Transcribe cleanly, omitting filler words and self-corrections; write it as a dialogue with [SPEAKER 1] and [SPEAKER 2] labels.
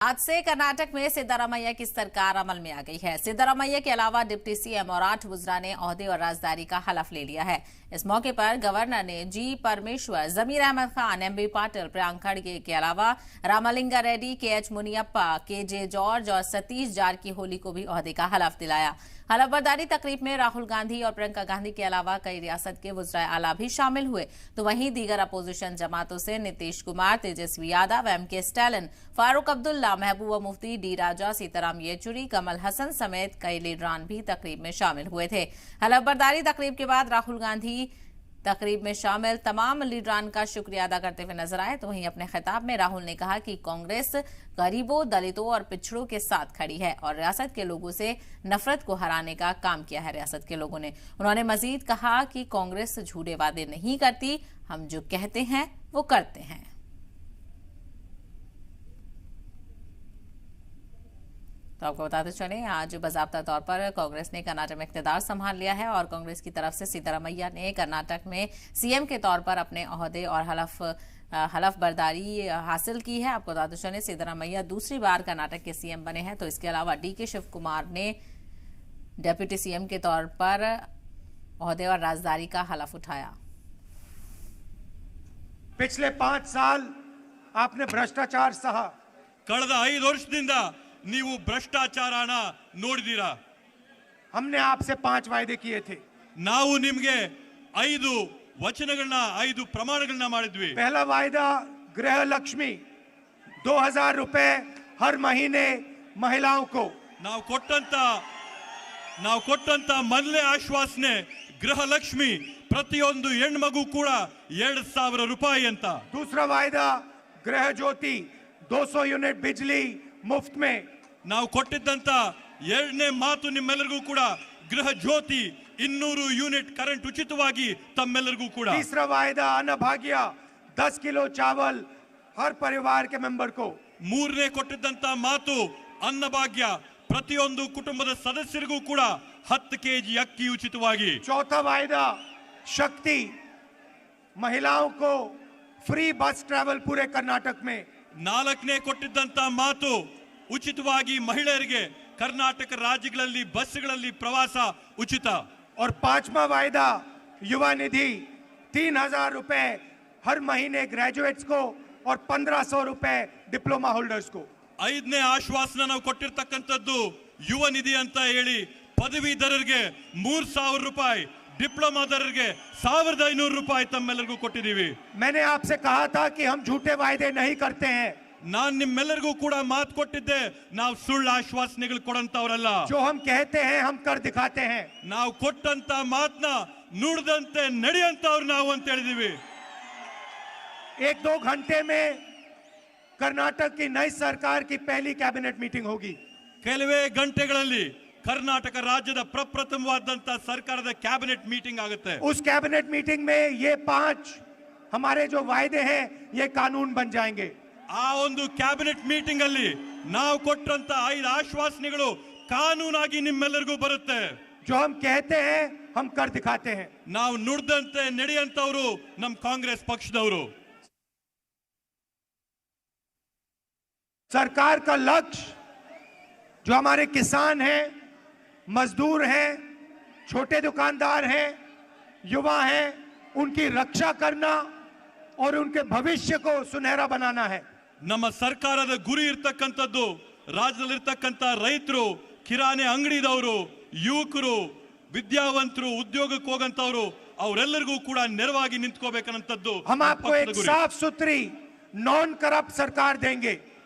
[SPEAKER 1] आज से कर्नाटक में सिद्धारमैया की सरकार अमल में आ गई है। सिद्धारमैया के अलावा डिप्टी सीएम और 8 वुज़रा ने ओहदे और राजदारी का हलफ ले लिया है। इस मौके पर गवर्नर ने जी परमेश्वर, जमीर अहमद खान, एमबी पाटिल, प्रियांक खड़गे के अलावा Ramalinga Reddy, KH Muniyappa, KJ George और सतीश जारकीहोली को भी ओहदे का हलफ दिलाया। हलफबरदारी तकरीब में राहुल गांधी और प्रियंका गांधी के अलावा कई रियासत के वुज़राए आला भी शामिल हुए। तो वहीं दीगर अपोजिशन जमातों से Nitish Kumar, Tejashwi Yadav, MK Stalin, Farooq Abdullah, Mehbooba Mufti, D राजा, सीताराम येचुरी, कमल हसन समेत कई लीडरान भी तकरीब में शामिल हुए थे। हलफबरदारी तकरीब के बाद राहुल गांधी तकरीब में शामिल तमाम लीडरान का शुक्रिया अदा करते हुए नजर आए। तो वहीं अपने खिताब में राहुल ने कहा कि कांग्रेस गरीबों, दलितों और पिछड़ों के साथ खड़ी है और रियासत के लोगों से नफरत को हराने का काम किया है रियासत के लोगों ने। उन्होंने मजीद कहा कि कांग्रेस झूठे वादे नहीं करती, हम जो कहते हैं वो करते हैं। तो आपको बताते चलें, आज बाज़ाब्ता तौर पर कांग्रेस ने कर्नाटक में इख्तियार संभाल लिया है और कांग्रेस की तरफ से सिद्धारमैया ने कर्नाटक में सीएम के तौर पर अपने ओहदे और हलफ बर्दारी हासिल की है। आपको बताते चलें, सिद्धारमैया दूसरी बार कर्नाटक के सीएम बने हैं। तो इसके अलावा डीके शिव कुमार ने डेप्यूटी सीएम के तौर पर ओहदे और राजदारी का हलफ उठाया।
[SPEAKER 2] पिछले 5 साल आपने भ्रष्टाचार सहा।
[SPEAKER 3] ಕಳೆದ 5 ವರ್ಷದಿಂದ ನೀವು ಭ್ರಷ್ಟಾಚಾರನ ನೋಡಿದೀರಾ।
[SPEAKER 2] हमने आपसे 5 वायदे किए थे।
[SPEAKER 3] ನಾವು ನಿಮಗೆ 5 ವಚನಗಳನ್ನ 5 ಪ್ರಮಾಣಗಳನ್ನ ಮಾಡಿದ್ವಿ।
[SPEAKER 2] पहला वायदा गृह लक्ष्मी 2000 रुपए हर महीने महिलाओं को।
[SPEAKER 3] ನಾವು ಕೊಟ್ಟಂತ ಮೊದಲನೇ ಆಶ್ವಾಸನೆ ಗೃಹಲಕ್ಷ್ಮಿ ಪ್ರತಿಯೊಂದು ಹೆಣ್ಮಗು ಕೂಡ 2000 ರೂಪಾಯಿ ಅಂತ।
[SPEAKER 2] दूसरा वायदा गृह ज्योति 200 यूनिट बिजली मुफ्त में।
[SPEAKER 3] ನಾವು ಕೊಟ್ಟಿದ್ದಂತ ಎರಡನೇ ಮಾತು ನಿಮ್ಮೆಲ್ಲರಿಗೂ ಕೂಡ ಗೃಹ ಜ್ಯೋತಿ 200 ಯೂನಿಟ್ ಕರೆಂಟ್ ಉಚಿತವಾಗಿ ತಮ್ಮೆಲ್ಲರಿಗೂ ಕೂಡ।
[SPEAKER 2] तीसरा वायदा अन्न भाग्य 10 किलो चावल हर परिवार के मेंबर को।
[SPEAKER 3] ಮೂರನೇ ಕೊಟ್ಟಿದ್ದಂತ ಮಾತು ಅನ್ನಭಾಗ್ಯ ಪ್ರತಿಯೊಂದು ಕುಟುಂಬದ ಸದಸ್ಯರಿಗೂ ಕೂಡ 10 ಕೆಜಿ ಅಕ್ಕಿ ಉಚಿತವಾಗಿ।
[SPEAKER 2] चौथा वायदा शक्ति महिलाओं को फ्री बस ट्रैवल पूरे कर्नाटक में।
[SPEAKER 3] ನಾಲ್ಕನೇ ಕೊಟ್ಟಿದ್ದಂತ ಮಾತು ಉಚಿತವಾಗಿ ಮಹಿಳೆಯರಿಗೆ ಕರ್ನಾಟಕ ರಾಜ್ಯಗಳಲ್ಲಿ ಬಸ್ಗಳಲ್ಲಿ ಪ್ರವಾಸ ಉಚಿತ।
[SPEAKER 2] और 5वां वायदा युवा निधि 3000 रुपए हर महीने ग्रेजुएट्स को और 1500 रुपए डिप्लोमा होल्डर्स को।
[SPEAKER 3] ಐದನೇ ಆಶ್ವಾಸನ ನಾವು ಕೊಟ್ಟಿರ್ತಕ್ಕಂಥದ್ದು ಯುವ ನಿಧಿ ಅಂತ ಹೇಳಿ ಪದವೀಧರರಿಗೆ 3000 ರೂಪಾಯಿ, ಡಿಪ್ಲೊಮಾದವರಿಗೆ 1500 ರೂಪಾಯಿ ತಮ್ಮೆಲ್ಲರಿಗೂ ಕೊಟ್ಟಿದ್ದೀವಿ।
[SPEAKER 2] मैंने आपसे कहा था कि हम झूठे वायदे नहीं करते हैं।
[SPEAKER 3] ನಾನು ನಿಮ್ಮೆಲ್ಲರಿಗೂ ಕೂಡ ಮಾತು ಕೊಟ್ಟಿದ್ದೆ, ನಾವು ಸುಳ್ಳು ಆಶ್ವಾಸನೆಗಳು ಕೊಡಂತವರಲ್ಲ।
[SPEAKER 2] जो हम कहते हैं हम कर दिखाते हैं।
[SPEAKER 3] ನಾವು ಕೊಟ್ಟಂತ ಮಾತನ್ನ ನುಡಿದಂತೆ ನಡೆಯಂತವ್ರು ನಾವು ಅಂತ ಹೇಳಿದೀವಿ।
[SPEAKER 2] 1-2 घंटे में कर्नाटक की नई सरकार की पहली कैबिनेट मीटिंग होगी।
[SPEAKER 3] ಕೆಲವೇ ಗಂಟೆಗಳಲ್ಲಿ ಕರ್ನಾಟಕ ರಾಜ್ಯದ ಪ್ರಪ್ರಥಮವಾದಂತ ಸರ್ಕಾರದ ಕ್ಯಾಬಿನೆಟ್ ಮೀಟಿಂಗ್ ಆಗುತ್ತೆ।
[SPEAKER 2] उस कैबिनेट मीटिंग में ये 5 हमारे जो वायदे हैं ये कानून बन जाएंगे।
[SPEAKER 3] ಆ ಒಂದು ಕ್ಯಾಬಿನೆಟ್ ಮೀಟಿಂಗ್ ಅಲ್ಲಿ ನಾವು ಕೊಟ್ಟಂತ 5 ಆಶ್ವಾಸನೆಗಳು ಕಾನೂನಾಗಿ ನಿಮ್ಮೆಲ್ಲರಿಗೂ ಬರುತ್ತೆ।
[SPEAKER 2] जो हम कहते हैं हम कर दिखाते हैं।
[SPEAKER 3] ನಾವು ನುಡಿದಂತೆ ನಡೆಯಂತವರು ನಮ್ಮ ಕಾಂಗ್ರೆಸ್ ಪಕ್ಷದವರು।
[SPEAKER 2] सरकार का लक्ष्य जो हमारे किसान हैं, मजदूर हैं, छोटे दुकानदार हैं, युवा हैं, उनकी रक्षा करना और उनके भविष्य को सुनहरा बनाना है।
[SPEAKER 3] ನಮ್ಮ ಸರ್ಕಾರದ ಗುರಿ ಇರತಕ್ಕಂತದ್ದು ರಾಜ್ಯದಲ್ಲಿರ್ತಕ್ಕಂತ ರೈತರು, ಕಿರಾಣಿ ಅಂಗಡಿದವರು, ಯುವಕರು, ವಿದ್ಯಾವಂತರು, ಉದ್ಯೋಗಕ್ಕೆ ಹೋಗಂತವರು ಅವರೆಲ್ಲರಿಗೂ ಕೂಡ ನೆರವಾಗಿ ನಿಂತ್ಕೋಬೇಕನ್ನಂತದ್ದು।
[SPEAKER 2] हम आपको एक साफ सुथरी नॉन करप्ट सरकार देंगे।